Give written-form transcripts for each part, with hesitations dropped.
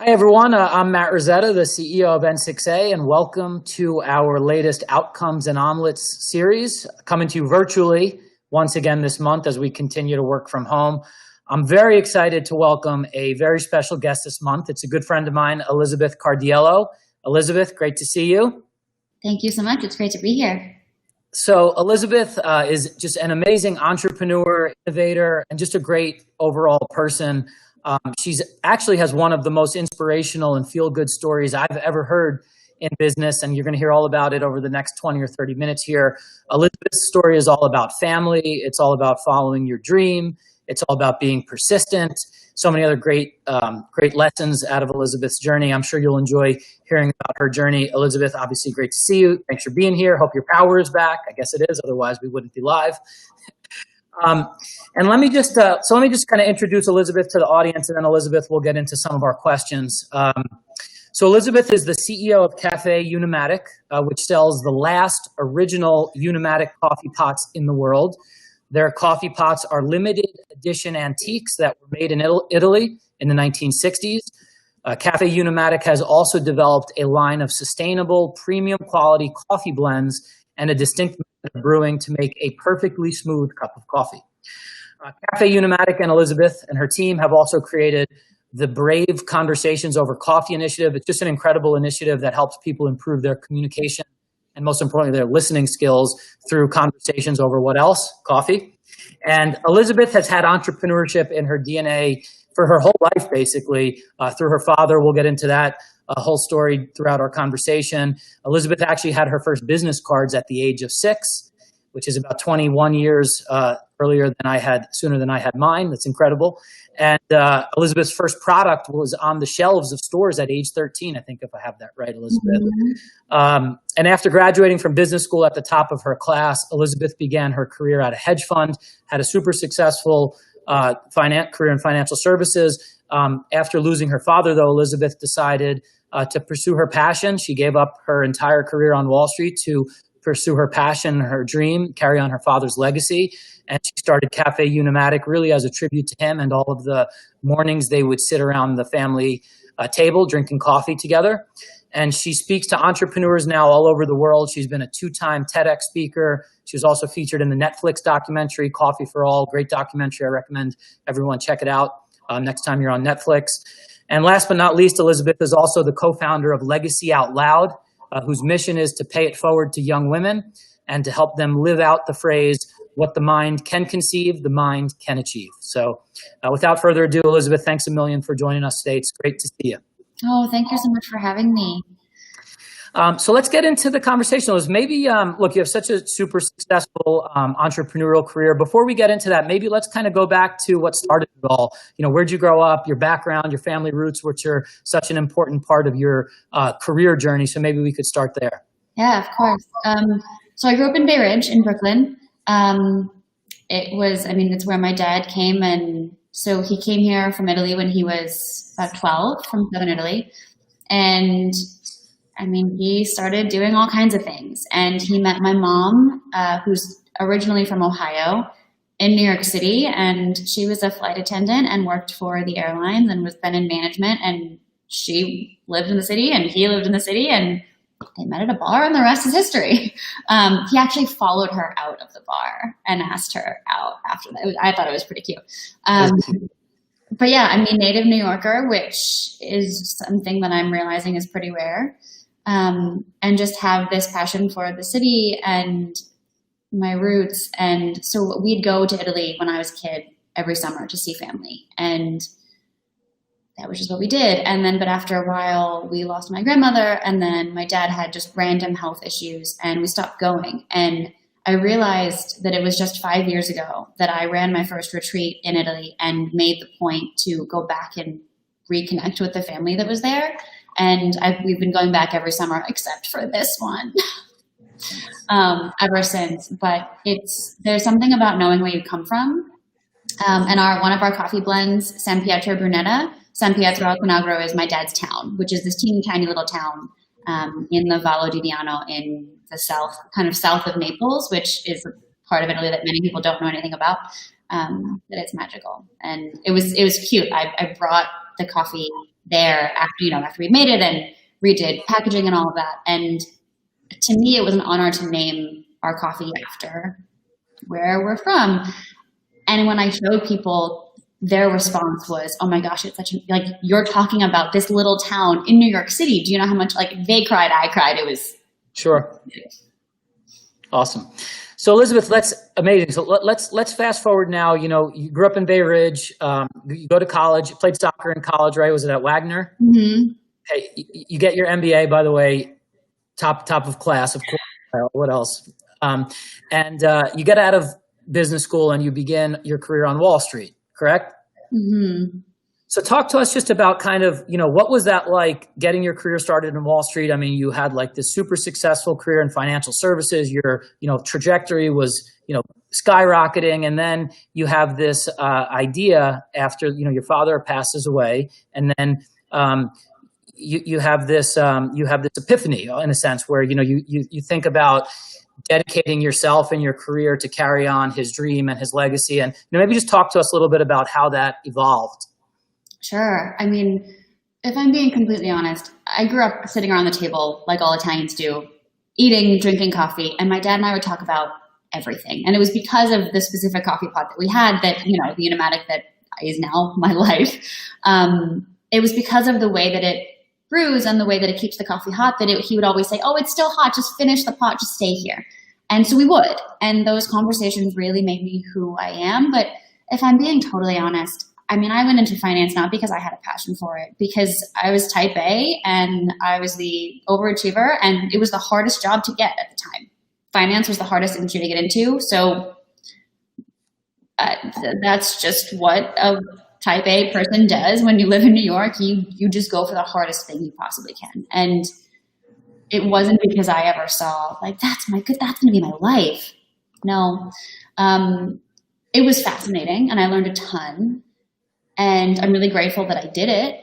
Hi, everyone. I'm Matt Rizzetta, the CEO of N6A, and welcome to our latest Outcomes and Omelettes series, coming to you virtually once again this month as we continue to work from home. I'm very excited to welcome a very special guest this month. It's a good friend of mine, Elisabeth Cardiello. Elisabeth, great to see you. Thank you so much. It's great to be here. So Elisabeth is just an amazing entrepreneur, innovator, and just a great overall person. She's actually has one of the most inspirational and feel-good stories I've ever heard in business, and you're going to hear all about it over the next 20 or 30 minutes here. Elisabeth's story is all about family. It's all about following your dream. It's all about being persistent. So many other great lessons out of Elisabeth's journey. I'm sure you'll enjoy hearing about her journey. Elisabeth, obviously great to see you. Thanks for being here. Hope your power is back. I guess it is, otherwise we wouldn't be live. And let me just kind of introduce Elisabeth to the audience, and then Elisabeth will get into some of our questions. So Elisabeth is the CEO of Caffe Unimatic, which sells the last original Unimatic coffee pots in the world. Their coffee pots are limited edition antiques that were made in Italy in the 1960s. Caffe Unimatic has also developed a line of sustainable, premium quality coffee blends and a distinct method of brewing to make a perfectly smooth cup of coffee. Caffe Unimatic and Elisabeth and her team have also created the Brave Conversations Over Coffee initiative. It's just an incredible initiative that helps people improve their communication and, most importantly, their listening skills through conversations over what else? Coffee. And Elisabeth has had entrepreneurship in her DNA for her whole life, basically, through her father. We'll get into that whole story throughout our conversation. Elisabeth actually had her first business cards at the age of 6, which is about 21 years sooner than I had mine. That's incredible. And Elisabeth's first product was on the shelves of stores at age 13, I think, if I have that right, Elisabeth. Mm-hmm. And after graduating from business school at the top of her class, Elisabeth began her career at a hedge fund, had a super successful career in financial services. After losing her father, though, Elisabeth decided to pursue her passion. She gave up her entire career on Wall Street to pursue her passion, her dream, carry on her father's legacy. And she started Caffe Unimatic really as a tribute to him, and all of the mornings they would sit around the family table drinking coffee together. And she speaks to entrepreneurs now all over the world. She's been a 2-time TEDx speaker. She was also featured in the Netflix documentary, Coffee for All. Great documentary. I recommend everyone check it out next time you're on Netflix. And last but not least, Elisabeth is also the co-founder of Legacy Out Loud, whose mission is to pay it forward to young women and to help them live out the phrase, what the mind can conceive, the mind can achieve. So without further ado, Elisabeth, thanks a million for joining us today. It's great to see you. Oh, thank you so much for having me. So let's get into the conversation. Maybe, look, you have such a super successful entrepreneurial career. Before we get into that, maybe let's kind of go back to what started it all. You know, where'd you grow up, your background, your family roots, which are such an important part of your career journey. So maybe we could start there. Yeah, of course. So I grew up in Bay Ridge in Brooklyn. It's where my dad came. And so he came here from Italy when he was about 12, from Southern Italy. And he started doing all kinds of things, and he met my mom, who's originally from Ohio, in New York City, and she was a flight attendant and worked for the airlines and was then in management, and she lived in the city and he lived in the city, and they met at a bar, and the rest is history. He actually followed her out of the bar and asked her out after that. I thought it was pretty cute. But yeah, native New Yorker, which is something that I'm realizing is pretty rare. And just have this passion for the city and my roots. And so we'd go to Italy when I was a kid every summer to see family. And that was just what we did. But after a while, we lost my grandmother, and then my dad had just random health issues, and we stopped going. And I realized that it was just 5 years ago that I ran my first retreat in Italy and made the point to go back and reconnect with the family that was there. And we've been going back every summer, except for this one, ever since. But there's something about knowing where you come from. And one of our coffee blends, San Pietro Brunetta, San Pietro Alconagro is my dad's town, which is this teeny tiny little town in the Vallo di Diano in the south of Naples, which is a part of Italy that many people don't know anything about. That it's magical, and it was cute. I brought the coffee there after we made it and redid packaging and all of that. And to me, it was an honor to name our coffee after where we're from. And when I showed people, their response was, oh my gosh, it's such like, you're talking about this little town in New York City. Do you know how much, like, they cried, I cried. It was sure. Awesome. So Elisabeth, that's amazing. So let's fast forward now. You know, you grew up in Bay Ridge. You go to college. You played soccer in college, right? Was it at Wagner? Mm-hmm. Hey, you get your MBA, by the way, top of class, of course. What else? And you get out of business school and you begin your career on Wall Street, correct? Mm-hmm. So talk to us just about kind of, you know, what was that like getting your career started in Wall Street? I mean, you had like this super successful career in financial services. Your, you know, trajectory was, you know, skyrocketing. And then you have this idea after, you know, your father passes away. And then you have this epiphany in a sense where, you know, you think about dedicating yourself and your career to carry on his dream and his legacy. And, you know, maybe just talk to us a little bit about how that evolved. Sure. I mean, if I'm being completely honest, I grew up sitting around the table like all Italians do, eating, drinking coffee, and my dad and I would talk about everything. And it was because of the specific coffee pot that we had that, you know, the Unimatic that is now my life. It was because of the way that it brews and the way that it keeps the coffee hot that he would always say, oh, it's still hot, just finish the pot, just stay here. And so we would. And those conversations really made me who I am. But if I'm being totally honest, I mean, I went into finance not because I had a passion for it, because I was type A and I was the overachiever, and it was the hardest job to get at the time. Finance was the hardest industry to get into. So that's just what a type A person does when you live in New York. You just go for the hardest thing you possibly can. And it wasn't because I ever saw like, that's going to be my life. No, it was fascinating and I learned a ton. And I'm really grateful that I did it.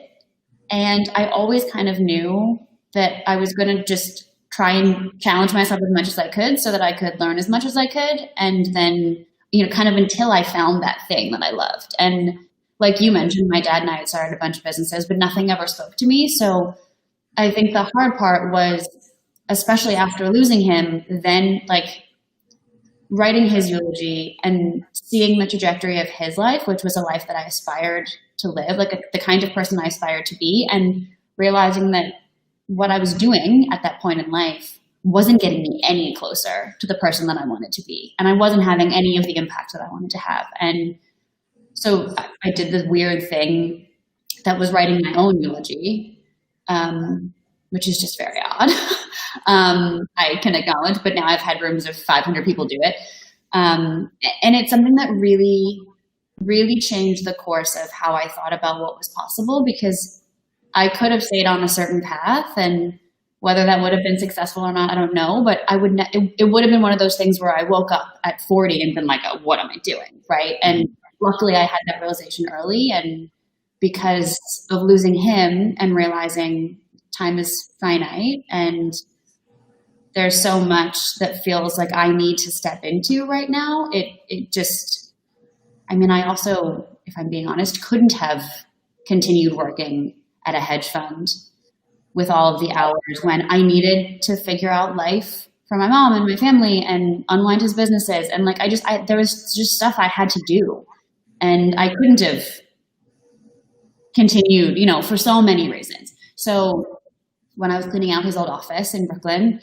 And I always kind of knew that I was going to just try and challenge myself as much as I could so that I could learn as much as I could. And then, you know, kind of until I found that thing that I loved. And like you mentioned, my dad and I had started a bunch of businesses, but nothing ever spoke to me. So I think the hard part was, especially after losing him, then like writing his eulogy and seeing the trajectory of his life, which was a life that I aspired to live, like the kind of person I aspired to be, and realizing that what I was doing at that point in life wasn't getting me any closer to the person that I wanted to be. And I wasn't having any of the impact that I wanted to have. And so I did this weird thing that was writing my own eulogy, which is just very odd. I can acknowledge, but now I've had rooms of 500 people do it. And it's something that really, really changed the course of how I thought about what was possible, because I could have stayed on a certain path, and whether that would have been successful or not, I don't know, but it would have been one of those things where I woke up at 40 and been like, oh, what am I doing? Right. And luckily I had that realization early, and because of losing him and realizing time is finite and there's so much that feels like I need to step into right now. It just, I mean, I also, if I'm being honest, couldn't have continued working at a hedge fund with all of the hours when I needed to figure out life for my mom and my family and unwind his businesses. And like, there was just stuff I had to do, and I couldn't have continued, you know, for so many reasons. So when I was cleaning out his old office in Brooklyn,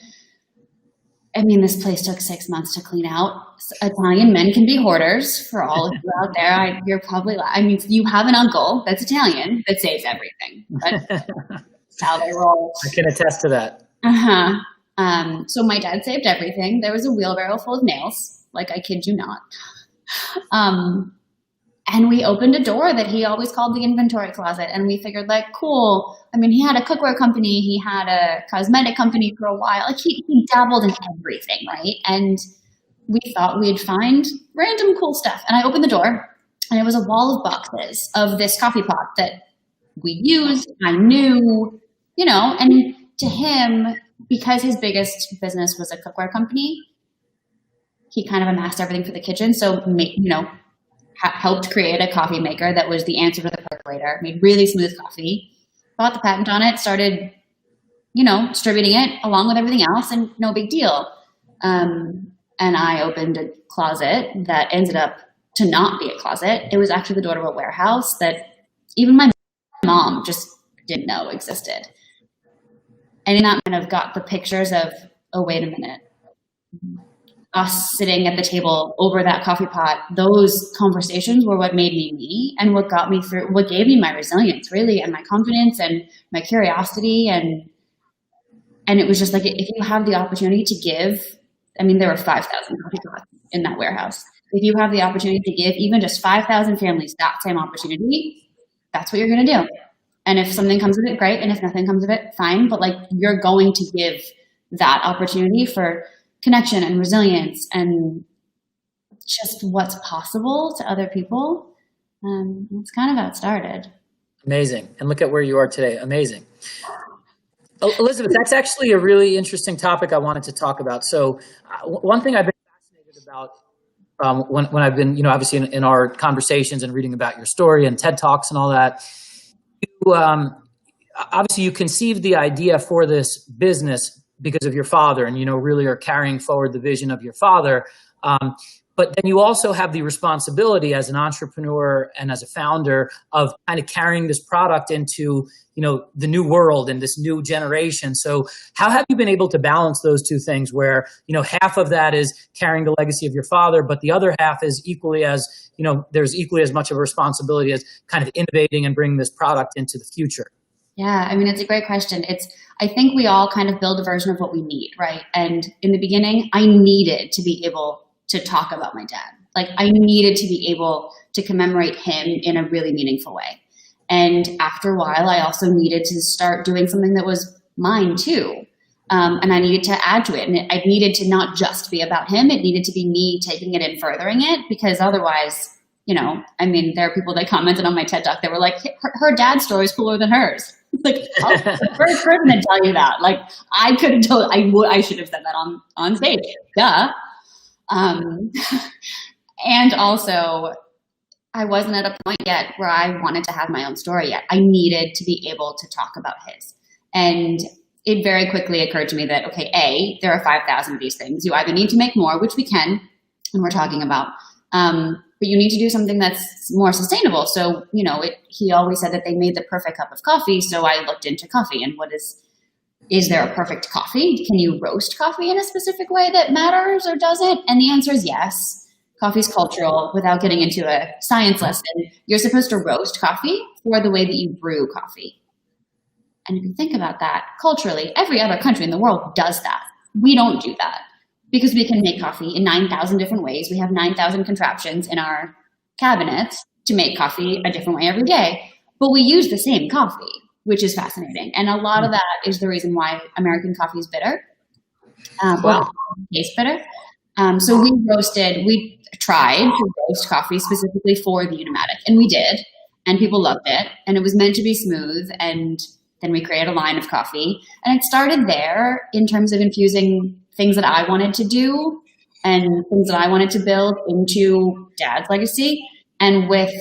I mean, this place took 6 months to clean out. Italian men can be hoarders. For all of you out there, you're probably, I mean, you have an uncle that's Italian that saves everything. That's how they roll. I can attest to that. Uh-huh. So my dad saved everything. There was a wheelbarrow full of nails, like I kid you not. And we opened a door that he always called the inventory closet. And we figured, like, cool. I mean, he had a cookware company. He had a cosmetic company for a while. Like, he dabbled in everything, right? And we thought we'd find random cool stuff. And I opened the door, and it was a wall of boxes of this coffee pot that we used. I knew, you know, and to him, because his biggest business was a cookware company, he kind of amassed everything for the kitchen. So, you know, helped create a coffee maker that was the answer to the percolator, made really smooth coffee. bought the patent on it, started, distributing it along with everything else, and no big deal. And I opened a closet that ended up to not be a closet. It was actually the door to a warehouse that even my mom just didn't know existed. And that kind of got the pictures of, oh, wait a minute, us sitting at the table over that coffee pot. Those conversations were what made me me, and what got me through, what gave me my resilience, really, and my confidence and my curiosity. And it was just like, if you have the opportunity to give, I mean, there were 5,000 coffee pots in that warehouse. If you have the opportunity to give even just 5,000 families that same opportunity, that's what you're going to do. And if something comes of it, great. And if nothing comes of it, fine. But like, you're going to give that opportunity for connection and resilience and just what's possible to other people. That's kind of how it started. Amazing. And look at where you are today. Amazing. Elisabeth, that's actually a really interesting topic I wanted to talk about. So one thing I've been fascinated about when I've been, obviously in our conversations and reading about your story and TED Talks and all that, obviously you conceived the idea for this business because of your father, and really are carrying forward the vision of your father. But then you also have the responsibility as an entrepreneur and as a founder of kind of carrying this product into the new world and this new generation. So how have you been able to balance those two things where half of that is carrying the legacy of your father, but the other half is equally as there's equally as much of a responsibility as kind of innovating and bringing this product into the future? Yeah, I mean, it's a great question. I think we all kind of build a version of what we need, right? And in the beginning, I needed to be able to talk about my dad. Like, I needed to be able to commemorate him in a really meaningful way. And after a while, I also needed to start doing something that was mine too. And I needed to add to it. And I needed to not just be about him. It needed to be me taking it and furthering it, because otherwise, there are people that commented on my TED Talk that were like, her dad's story is cooler than hers. Like, I'm the first person to tell you that. Like, I could have told, I should have said that on stage. Duh. And also, I wasn't at a point yet where I wanted to have my own story yet. I needed to be able to talk about his. And it very quickly occurred to me that, okay, there are 5,000 of these things. You either need to make more, which we can, and we're talking about, but you need to do something that's more sustainable. So, he always said that they made the perfect cup of coffee. So I looked into coffee and is there a perfect coffee? Can you roast coffee in a specific way that matters or doesn't? And the answer is yes. Coffee's cultural. Without getting into a science lesson, you're supposed to roast coffee for the way that you brew coffee. And if you think about that, culturally, every other country in the world does that. We don't do that because we can make coffee in 9,000 different ways. We have 9,000 contraptions in our cabinets to make coffee a different way every day. But we use the same coffee, which is fascinating. And a lot of that is the reason why American coffee is bitter. Well, it tastes bitter. So we tried to roast coffee specifically for the Unimatic, and we did, and people loved it, and it was meant to be smooth, and then we created a line of coffee, and it started there in terms of infusing things that I wanted to do and things that I wanted to build into Dad's legacy, and with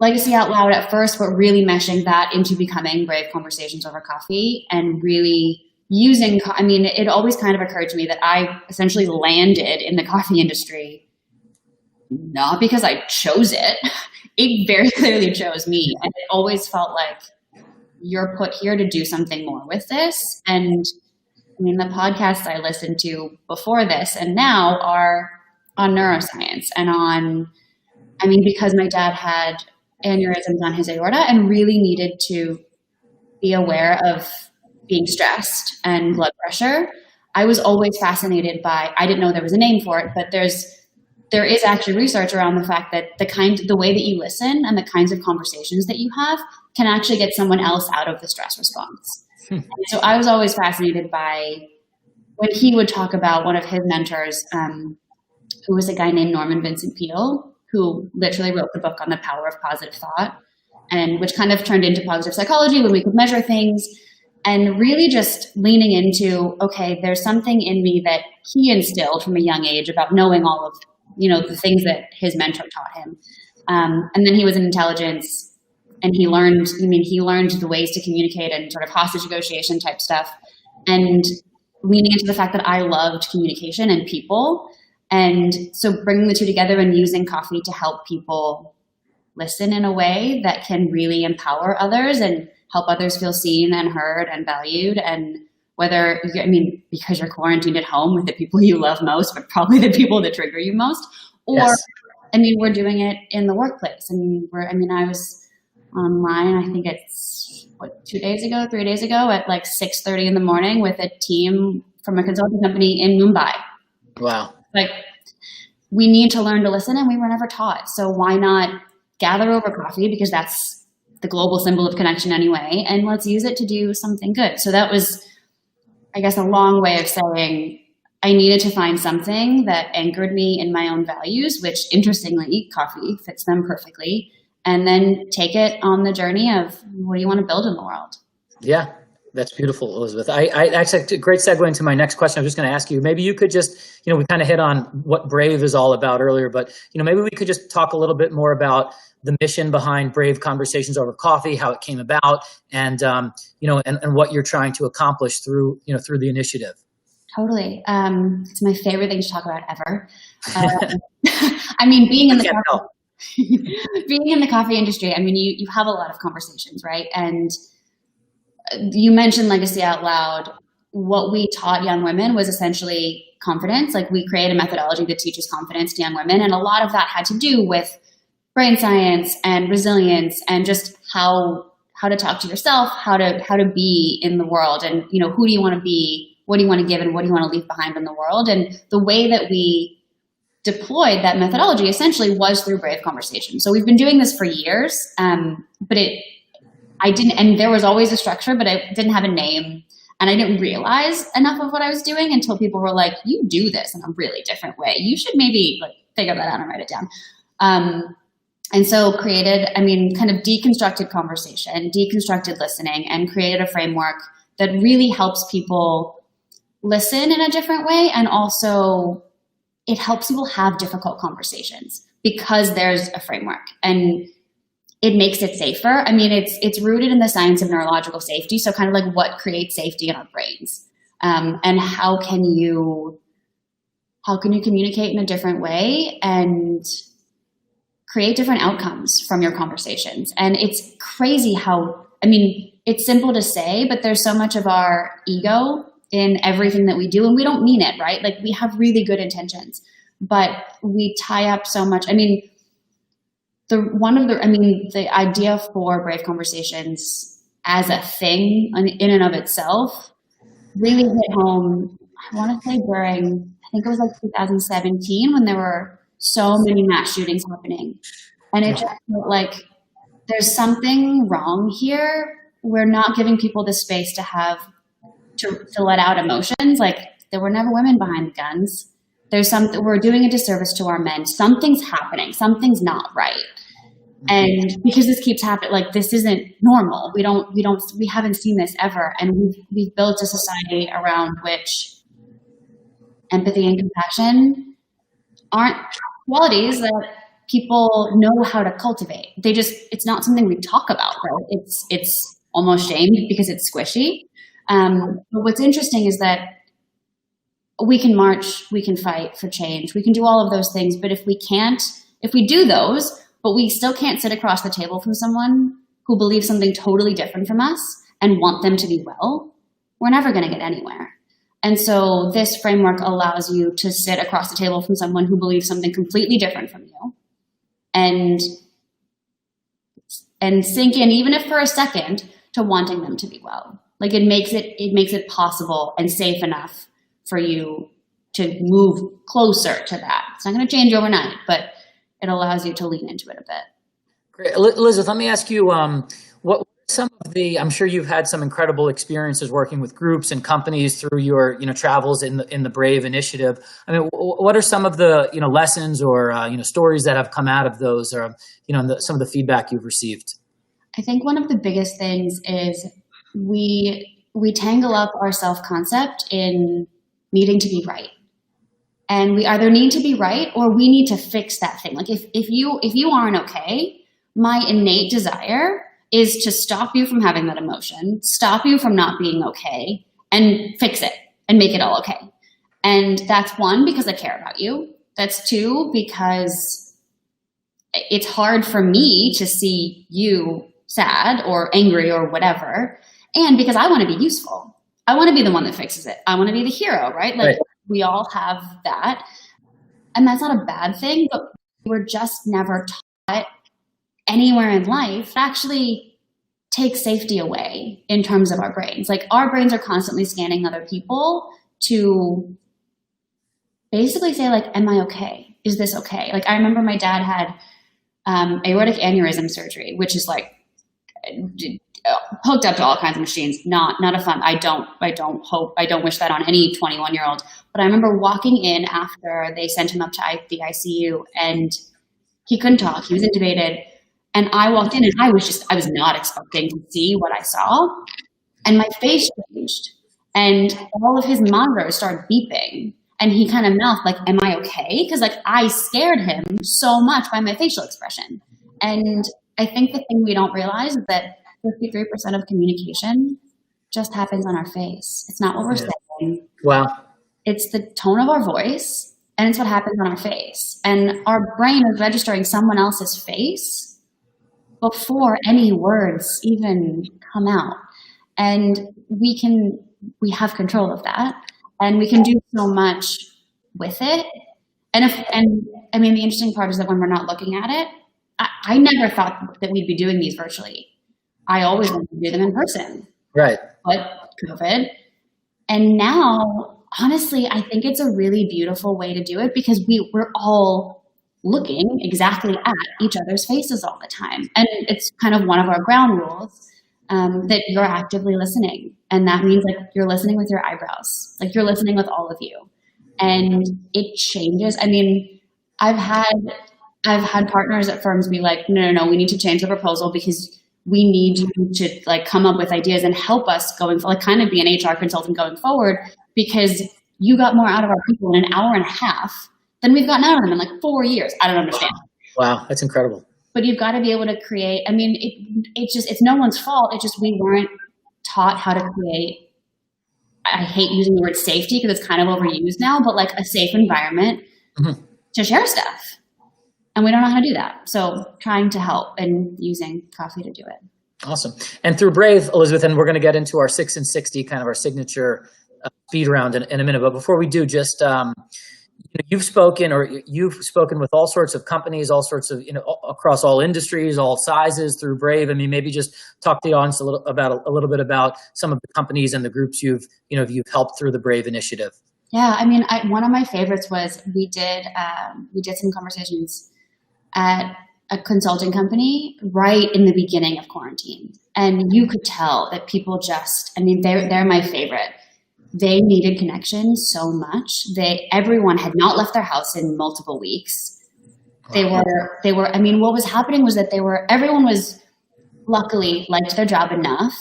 Legacy Out Loud at first, but really meshing that into becoming Brave Conversations Over Coffee and really using, it always kind of occurred to me that I essentially landed in the coffee industry, not because I chose it. It very clearly chose me. And it always felt like you're put here to do something more with this. And the podcasts I listened to before this and now are on neuroscience and on, because my dad had aneurysms on his aorta and really needed to be aware of being stressed and blood pressure. I was always fascinated by, I didn't know there was a name for it, but there is actually research around the fact that the way that you listen and the kinds of conversations that you have can actually get someone else out of the stress response. And so I was always fascinated by when he would talk about one of his mentors, who was a guy named Norman Vincent Peale, who literally wrote the book on the power of positive thought, and which kind of turned into positive psychology when we could measure things. And really just leaning into, okay, there's something in me that he instilled from a young age about knowing all of, the things that his mentor taught him. And then he was in intelligence and he learned the ways to communicate and sort of hostage negotiation type stuff. And leaning into the fact that I loved communication and people. And so bringing the two together and using coffee to help people listen in a way that can really empower others and help others feel seen and heard and valued. And whether, because you're quarantined at home with the people you love most, but probably the people that trigger you most, or, yes. We're doing it in the workplace. I was online, I think it's 3 days ago at like 6:30 in the morning with a team from a consulting company in Mumbai. Wow. Like, we need to learn to listen, and we were never taught. So why not gather over coffee, because that's the global symbol of connection anyway, and let's use it to do something good. So that was, I guess, a long way of saying I needed to find something that anchored me in my own values, which interestingly, coffee fits them perfectly, and then take it on the journey of what do you want to build in the world? Yeah. That's beautiful, Elisabeth. I actually, a great segue into my next question. I was just going to ask you, maybe you could just, we kind of hit on what Brave is all about earlier, but, maybe we could just talk a little bit more about the mission behind Brave Conversations Over Coffee, how it came about, and, and what you're trying to accomplish through the initiative. Totally. It's my favorite thing to talk about ever. Being in the coffee industry, you have a lot of conversations, right? And you mentioned legacy out loud. What we taught young women was essentially confidence. Like, we create a methodology that teaches confidence to young women. And a lot of that had to do with brain science and resilience and just how to talk to yourself, how to be in the world, and, who do you want to be, what do you want to give, and what do you want to leave behind in the world. And the way that we deployed that methodology essentially was through Brave Conversations. So we've been doing this for years, but there was always a structure, but I didn't have a name, and I didn't realize enough of what I was doing until people were like, you do this in a really different way. You should maybe figure that out and write it down. And so created, kind of deconstructed conversation, deconstructed listening, and created a framework that really helps people listen in a different way. And also it helps people have difficult conversations because there's a framework, and it makes it safer. It's rooted in the science of neurological safety. So kind of like what creates safety in our brains, and how can you communicate in a different way and create different outcomes from your conversations. And it's crazy how, it's simple to say, but there's so much of our ego in everything that we do, and we don't mean it, right? Like, we have really good intentions, but we tie up so much. The idea for Brave Conversations as a thing in and of itself really hit home, I want to say during, I think it was like 2017, when there were so many mass shootings happening. And it just felt like there's something wrong here. We're not giving people the space to let out emotions. Like, there were never women behind the guns. We're doing a disservice to our men. Something's happening. Something's not right. And because this keeps happening, like, this isn't normal. We haven't seen this ever. And we've built a society around which empathy and compassion aren't qualities that people know how to cultivate. It's not something we talk about, right? It's almost shamed because it's squishy. But what's interesting is that we can march, we can fight for change, we can do all of those things. But if we do those, but we still can't sit across the table from someone who believes something totally different from us and want them to be well, we're never going to get anywhere. And so this framework allows you to sit across the table from someone who believes something completely different from you and sink in, even if for a second, to wanting them to be well. Like, it makes it possible and safe enough for you to move closer to that. It's not going to change overnight, but it allows you to lean into it a bit. Great. Elizabeth, let me ask you, what some of the, I'm sure you've had some incredible experiences working with groups and companies through your, travels in the Brave initiative. What are some of the, lessons or, stories that have come out of those, or, some of the feedback you've received? I think one of the biggest things is we tangle up our self-concept in needing to be right. And we either need to be right or we need to fix that thing. Like, if you aren't okay, my innate desire is to stop you from having that emotion, stop you from not being okay, and fix it and make it all okay. And that's one, because I care about you. That's two, because it's hard for me to see you sad or angry or whatever. And because I want to be useful. I want to be the one that fixes it. I want to be the hero, right? Like, we all have that. And that's not a bad thing, but we're just never taught anywhere in life to actually take safety away in terms of our brains. Like, our brains are constantly scanning other people to basically say, like, am I okay? Is this okay? Like, I remember my dad had aortic aneurysm surgery, which is like hooked up to all kinds of machines. Not a fun. I don't wish that on any 21-year-old. But I remember walking in after they sent him up to the ICU, and he couldn't talk. He was intubated. And I walked in, and I was not expecting to see what I saw. And my face changed, and all of his monitors started beeping. And he kind of mouthed, like, am I okay? Because, like, I scared him so much by my facial expression. And I think the thing we don't realize is that 53% of communication just happens on our face. It's not what we're saying. Wow. It's the tone of our voice, and it's what happens on our face. And our brain is registering someone else's face before any words even come out. And we have control of that, and we can do so much with it. And I mean, the interesting part is that when we're not looking at it, I never thought that we'd be doing these virtually. I always wanted to do them in person. Right. But COVID. And now, honestly, I think it's a really beautiful way to do it, because we're all looking exactly at each other's faces all the time. And it's kind of one of our ground rules, that you're actively listening. And that means, like, you're listening with your eyebrows, like, you're listening with all of you. And it changes. I mean, I've had partners at firms be like, no, we need to change the proposal because we need you to, like, come up with ideas and help us going, like, kind of be an HR consultant going forward, because you got more out of our people in an hour and a half than we've gotten out of them in, like, 4 years. I don't understand. Wow, that's incredible. But you've got to be able to create. I mean, it's no one's fault. It's just we weren't taught how to create. I hate using the word safety because it's kind of overused now, but, like, a safe environment to share stuff. And we don't know how to do that. So trying to help and using coffee to do it. Awesome. And through Brave, Elisabeth, and we're going to get into our 6 and 60, kind of our signature speed round in a minute. But before we do, just you've spoken with all sorts of companies, all sorts of, across all industries, all sizes through Brave. I mean, maybe just talk to the audience a little bit about some of the companies and the groups you've helped through the Brave initiative. Yeah, I mean, one of my favorites was we did some conversations at a consulting company right in the beginning of quarantine. And you could tell that people they're my favorite. They needed connection so much. Everyone had not left their house in multiple weeks. They were, I mean, what was happening was that everyone was luckily liked their job enough,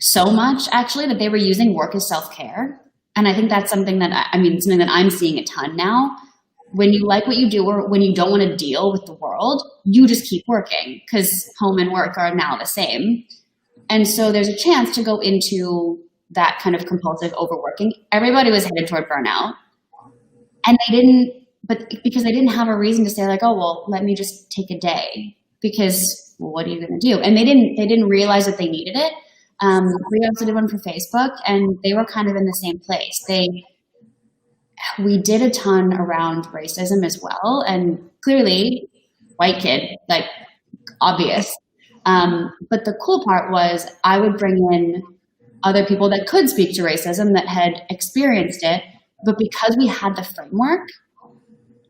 so much actually, that they were using work as self-care. And I think that's something that I'm seeing a ton now. When you like what you do, or when you don't want to deal with the world, you just keep working, because home and work are now the same. And so there's a chance to go into that kind of compulsive overworking. Everybody was headed toward burnout, and because they didn't have a reason to say, like, oh, well, let me just take a day, because, well, what are you going to do? And they didn't realize that they needed it. We also did one for Facebook, and they were kind of in the same place. We did a ton around racism as well, and clearly, white kid, like, obvious. But the cool part was I would bring in other people that could speak to racism, that had experienced it, but because we had the framework,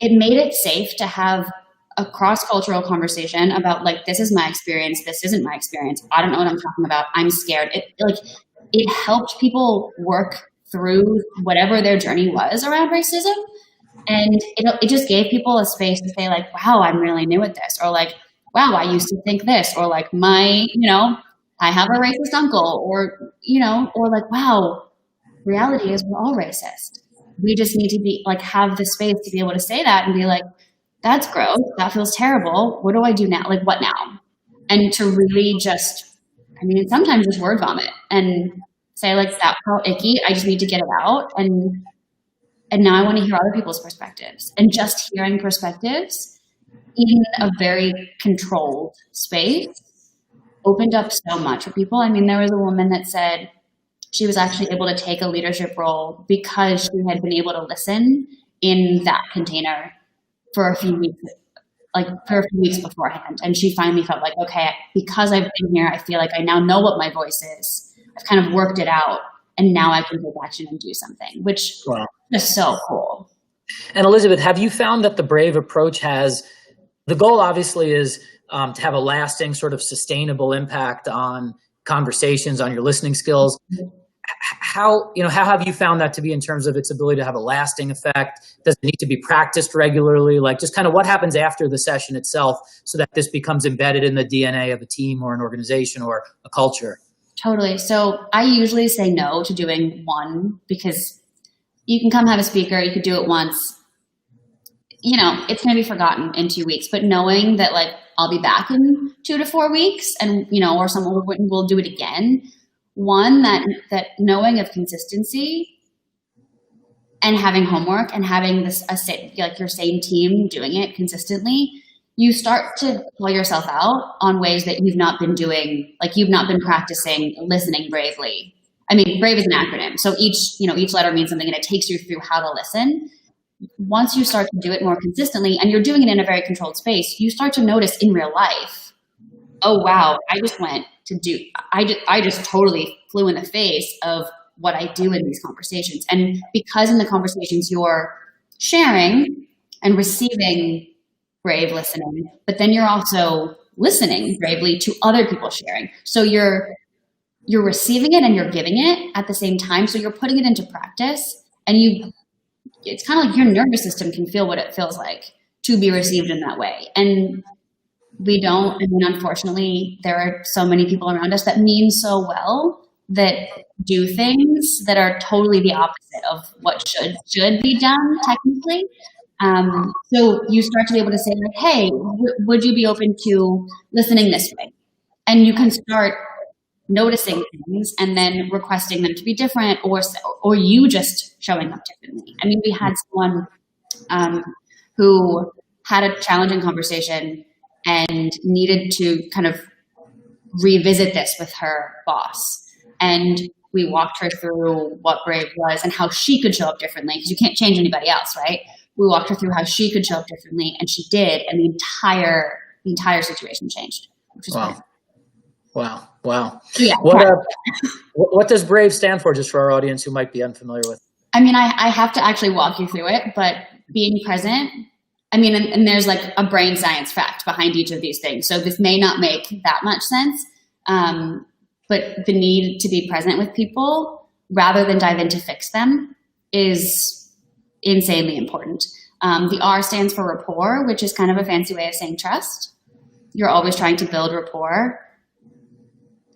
it made it safe to have a cross-cultural conversation about, like, this is my experience, this isn't my experience, I don't know what I'm talking about, I'm scared. It helped people work through whatever their journey was around racism. And it just gave people a space to say, like, wow, I'm really new at this. Or, like, wow, I used to think this. Or, like, I have a racist uncle. Or like, wow, reality is we're all racist. We just need to be, like, have the space to be able to say that and be like, that's gross. That feels terrible. What do I do now? Like, what now? and to really just, I mean, sometimes just word vomit and say like, that felt icky. I just need to get it out. And now I want to hear other people's perspectives, and just hearing perspectives in a very controlled space opened up so much for people. I mean, there was a woman that said she was actually able to take a leadership role because she had been able to listen in that container for a few weeks, beforehand. And she finally felt like, okay, because I've been here, I feel like I now know what my voice is. I've kind of worked it out, and now I can take action and do something, which is so cool. And Elisabeth, have you found that the Brave approach the goal obviously is to have a lasting sort of sustainable impact on conversations, on your listening skills. How have you found that to be in terms of its ability to have a lasting effect? Does it need to be practiced regularly? Like, just kind of what happens after the session itself so that this becomes embedded in the DNA of a team or an organization or a culture? Totally. So I usually say no to doing one, because you can come have a speaker, you could do it once, it's going to be forgotten in 2 weeks, but knowing that like I'll be back in 2 to 4 weeks and, or someone will do it again. One, that knowing of consistency and having homework and having your same team doing it consistently, you start to call yourself out on ways that you've not been doing, like you've not been practicing listening bravely. I mean, BRAVE is an acronym. So each letter means something, and it takes you through how to listen. Once you start to do it more consistently and you're doing it in a very controlled space, you start to notice in real life, oh, wow, I just totally flew in the face of what I do in these conversations. And because in the conversations you're sharing and receiving brave listening, but then you're also listening bravely to other people sharing. So you're receiving it and you're giving it at the same time. So you're putting it into practice, and it's kind of like your nervous system can feel what it feels like to be received in that way. And we don't, unfortunately, there are so many people around us that mean so well that do things that are totally the opposite of what should be done technically. So you start to be able to say like, hey, would you be open to listening this way? And you can start noticing things and then requesting them to be different, or you just showing up differently. I mean, we had someone who had a challenging conversation and needed to kind of revisit this with her boss. And we walked her through what Brave was and how she could show up differently, because you can't change anybody else, right? We walked her through how she could show up differently, and she did, and the entire situation changed, which is great. Wow. So yeah, what does BRAVE stand for, just for our audience who might be unfamiliar with? I mean, I have to actually walk you through it, but being present, I mean, and there's like a brain science fact behind each of these things. So this may not make that much sense, but the need to be present with people rather than dive in to fix them is insanely important. The R stands for rapport, which is kind of a fancy way of saying trust. You're always trying to build rapport.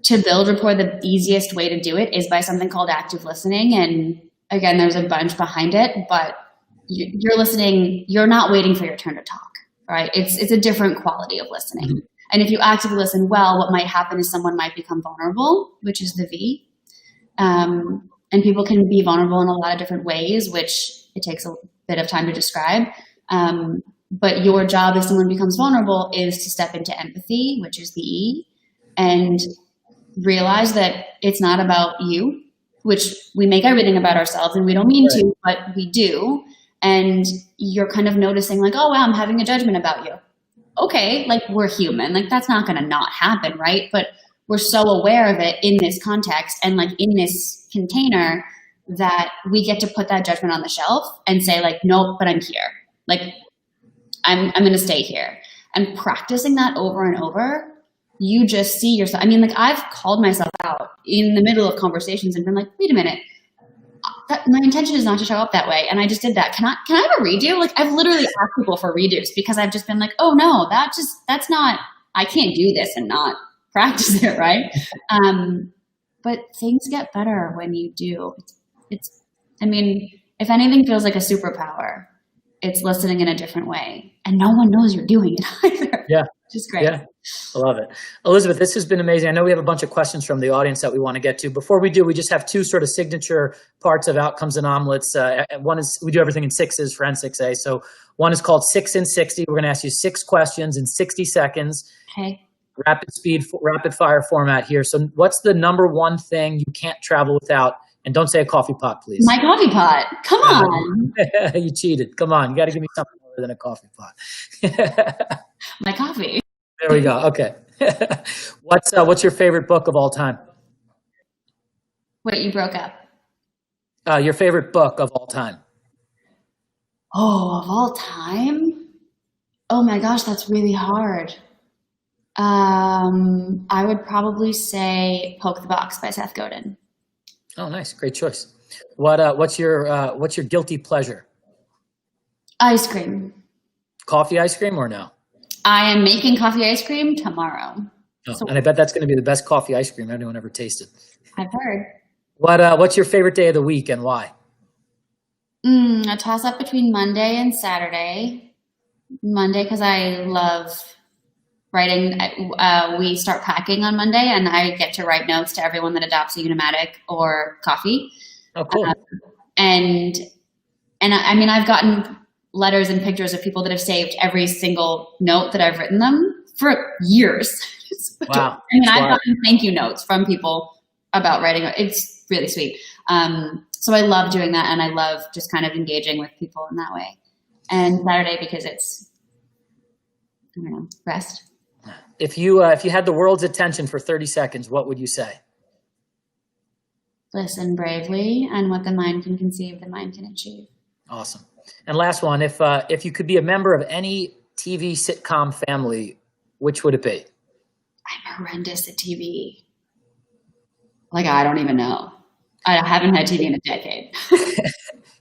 To build rapport, the easiest way to do it is by something called active listening. And again, there's a bunch behind it, but you're listening, you're not waiting for your turn to talk, right? It's a different quality of listening. Mm-hmm. And if you actively listen well, what might happen is someone might become vulnerable, which is the V. And people can be vulnerable in a lot of different ways, which it takes a bit of time to describe. But your job if someone becomes vulnerable is to step into empathy, which is the E, and realize that it's not about you, which we make everything about ourselves, and we don't mean to, but we do. And you're kind of noticing like, oh, wow, I'm having a judgment about you. Okay, like we're human, like that's not going to not happen, right? But we're so aware of it in this context and like in this container that we get to put that judgment on the shelf and say like, nope, but I'm here. Like I'm going to stay here. And practicing that over and over, you just see yourself. I mean, like I've called myself out in the middle of conversations and been like, wait a minute, my intention is not to show up that way. And I just did that. Can I have a redo? Like I've literally asked people for redos because I've just been like, oh no, that's not, I can't do this and not practice it. Right. But things get better when you do. I mean, if anything feels like a superpower, it's listening in a different way. And no one knows you're doing it either. Yeah. Just great. Yeah, I love it. Elisabeth, this has been amazing. I know we have a bunch of questions from the audience that we want to get to. Before we do, we just have two sort of signature parts of Outcomes and Omelets. One is we do everything in sixes for N6A. So one is called 6 in 60. We're going to ask you 6 questions in 60 seconds. Okay. Rapid fire format here. So what's the number one thing you can't travel without? And don't say a coffee pot, please. My coffee pot. Come on. You cheated. Come on. You got to give me something other than a coffee pot. My coffee. There we go. Okay. What's your favorite book of all time? Wait, you broke up. Your favorite book of all time? Oh, of all time? Oh my gosh, that's really hard. I would probably say Poke the Box by Seth Godin. Oh, nice. Great choice. What's your guilty pleasure? Ice cream. Coffee ice cream or no? I am making coffee ice cream tomorrow. Oh, and I bet that's going to be the best coffee ice cream anyone ever tasted. I've heard. What's your favorite day of the week and why? A toss up between Monday and Saturday. Monday because I love writing. We start packing on Monday, and I get to write notes to everyone that adopts a Unimatic or coffee. Oh, cool. And I mean, I've gotten letters and pictures of people that have saved every single note that I've written them for years. Wow. I mean, I've gotten thank you notes from people about writing. It's really sweet. So I love doing that, and I love just kind of engaging with people in that way. And Saturday because it's, I don't know, rest. If you had the world's attention for 30 seconds, what would you say? Listen bravely, and what the mind can conceive, the mind can achieve. Awesome. And last one, if you could be a member of any TV sitcom family, which would it be? I'm horrendous at TV. Like, I don't even know. I haven't had TV in a decade.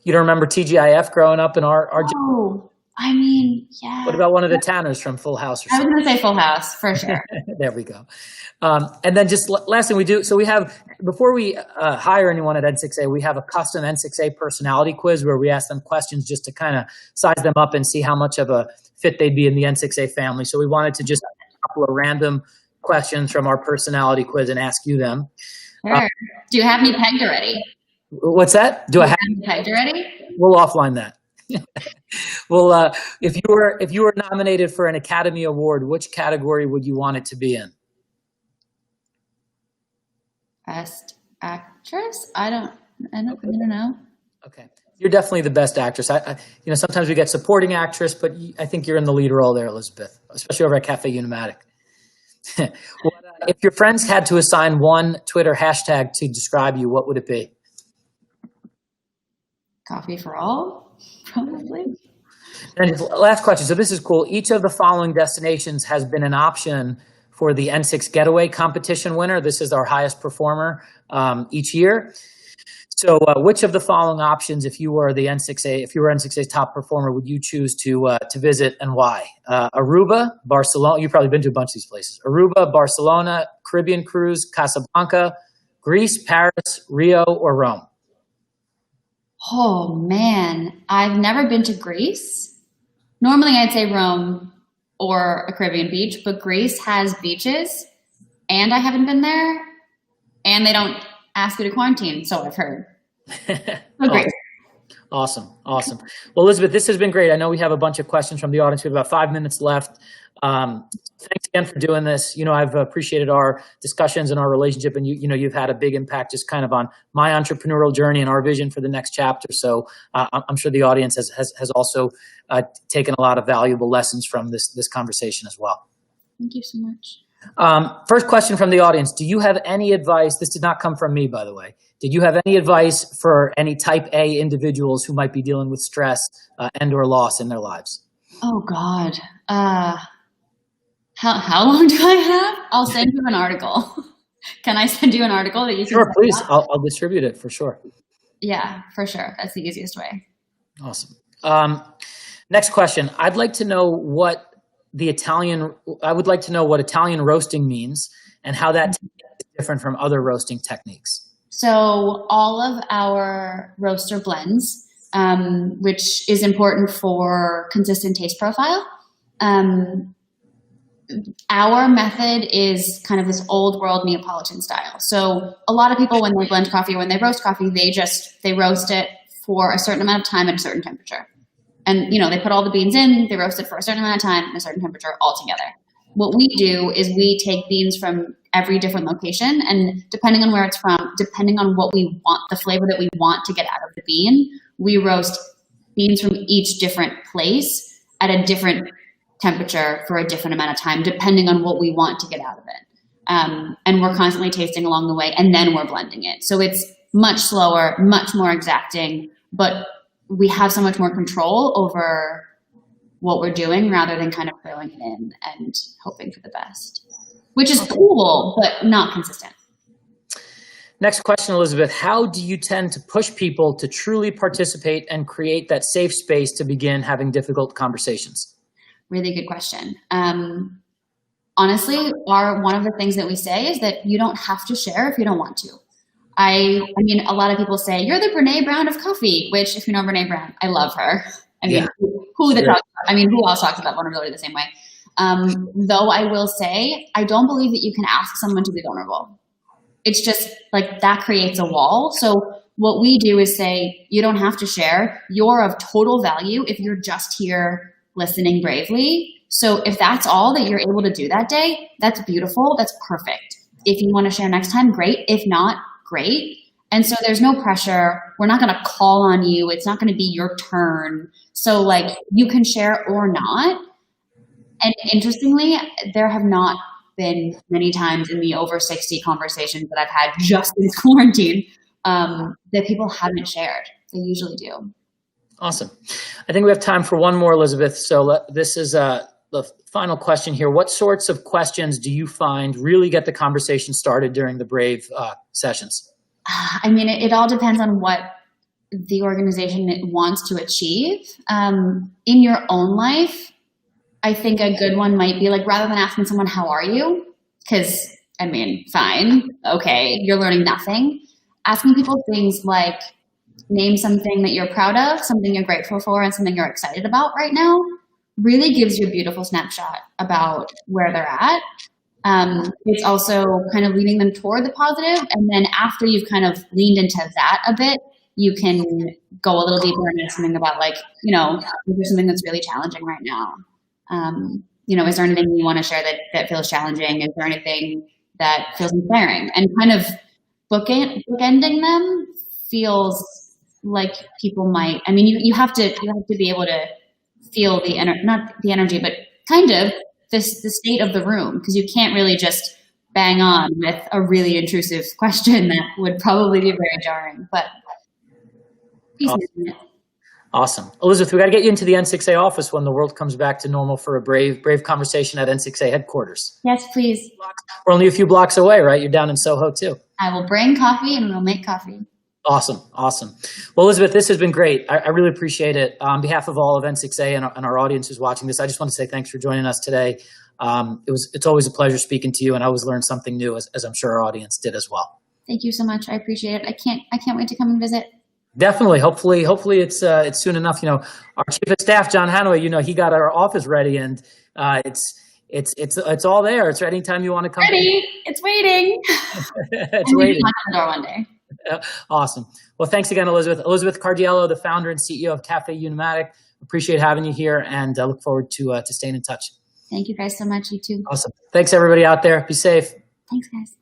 You don't remember TGIF growing up in our Oh, I mean, yeah. What about one of the Tanners from Full House or I was something? going to say Full House, for sure. There we go. And then just last thing we do, so we have, before we hire anyone at N6A, we have a custom N6A personality quiz where we ask them questions just to kind of size them up and see how much of a fit they'd be in the N6A family. So we wanted to just a couple of random questions from our personality quiz and ask you them. Sure. Do you have me pegged already? What's that? Do I have me pegged already? We'll offline that. Well, if you were nominated for an Academy Award, which category would you want it to be in? Best actress? I don't know. Okay, you're definitely the best actress. Sometimes we get supporting actress, but I think you're in the lead role there, Elisabeth, especially over at Caffe Unimatic. If your friends had to assign one Twitter hashtag to describe you, what would it be? Coffee for all, probably. And last question. So this is cool. Each of the following destinations has been an option for the N6 Getaway competition winner. This is our highest performer each year. So which of the following options, if you were N6A's top performer, would you choose to visit and why? Aruba, Barcelona. You've probably been to a bunch of these places. Aruba, Barcelona, Caribbean cruise, Casablanca, Greece, Paris, Rio, or Rome? Oh man, I've never been to Greece. Normally I'd say Rome or a Caribbean beach, but Greece has beaches and I haven't been there and they don't ask you to quarantine, so I've heard. So great. Awesome. Well, Elisabeth, this has been great. I know we have a bunch of questions from the audience. We have about 5 minutes left. Thanks again for doing this. I've appreciated our discussions and our relationship, and you've had a big impact just kind of on my entrepreneurial journey and our vision for the next chapter. So I'm sure the audience has also taken a lot of valuable lessons from this conversation as well. Thank you so much. First question from the audience. Do you have any advice? This did not come from me, by the way. Did you have any advice for any type A individuals who might be dealing with stress and or loss in their lives? Oh God. How long do I have? I'll send you an article. Can I send you an article that you can? Sure, please. I'll distribute it for sure. Yeah, for sure. That's the easiest way. Awesome. Next question. I'd like to know what Italian roasting means and how that is different from other roasting techniques. So all of our roaster blends, which is important for consistent taste profile, our method is kind of this old world Neapolitan style. So a lot of people, when they blend coffee or when they roast coffee, they roast it for a certain amount of time at a certain temperature. And, they put all the beans in, they roast it for a certain amount of time at a certain temperature all together. What we do is we take beans from every different location, and depending on where it's from, depending on what we want, the flavor that we want to get out of the bean, we roast beans from each different place at a different temperature for a different amount of time, depending on what we want to get out of it. And we're constantly tasting along the way, and then we're blending it. So it's much slower, much more exacting, but we have so much more control over what we're doing rather than kind of throwing it in and hoping for the best, which is cool, but not consistent. Next question, Elisabeth. How do you tend to push people to truly participate and create that safe space to begin having difficult conversations? Really good question. Honestly, one of the things that we say is that you don't have to share if you don't want to. I mean, a lot of people say, you're the Brene Brown of coffee, which, if you know Brene Brown, I love her. I mean, who else talks about vulnerability the same way? Though I will say, I don't believe that you can ask someone to be vulnerable. It's just like that creates a wall. So what we do is say, you don't have to share. You're of total value if you're just here listening bravely. So if that's all that you're able to do that day, that's beautiful. That's perfect. If you want to share next time, great. If not, great. And so there's no pressure. We're not going to call on you. It's not going to be your turn. So like you can share or not. And interestingly, there have not been many times in the over 60 conversations that I've had just in quarantine that people haven't shared. They usually do. Awesome. I think we have time for one more, Elisabeth. So this is the final question here. What sorts of questions do you find really get the conversation started during the Brave sessions? I mean, it all depends on what the organization wants to achieve. In your own life, I think a good one might be like, rather than asking someone, how are you? Because, I mean, fine, okay, you're learning nothing. Asking people things like, name something that you're proud of, something you're grateful for, and something you're excited about right now really gives you a beautiful snapshot about where they're at. It's also kind of leading them toward the positive. And then after you've kind of leaned into that a bit, you can go a little deeper into something about like, is there something that's really challenging right now? Is there anything you want to share that feels challenging? Is there anything that feels inspiring? And kind of bookending them feels like people might, I mean, you have to be able to feel not the energy, but kind of the state of the room, because you can't really just bang on with a really intrusive question that would probably be very jarring, but Awesome. Elisabeth, we got to get you into the N6A office when the world comes back to normal for a brave conversation at N6A headquarters. Yes, please. We're only a few blocks away, right? You're down in Soho too. I will bring coffee and we'll make coffee. Awesome. Well, Elisabeth, this has been great. I really appreciate it. On behalf of all of N6A and our audience who's watching this, I just want to say thanks for joining us today. It's always a pleasure speaking to you, and I always learn something new, as I'm sure our audience did as well. Thank you so much. I appreciate it. I can't wait to come and visit. Definitely. Hopefully it's soon enough. Our chief of staff, John Hanaway, he got our office ready, and it's all there. It's ready anytime you want to come. Ready. It's waiting. It's waiting. Knock on the door one day. Awesome. Well, thanks again, Elisabeth. Elisabeth Cardiello, the founder and CEO of Caffe Unimatic. Appreciate having you here, and look forward to staying in touch. Thank you guys so much. You too. Awesome. Thanks, everybody out there. Be safe. Thanks, guys.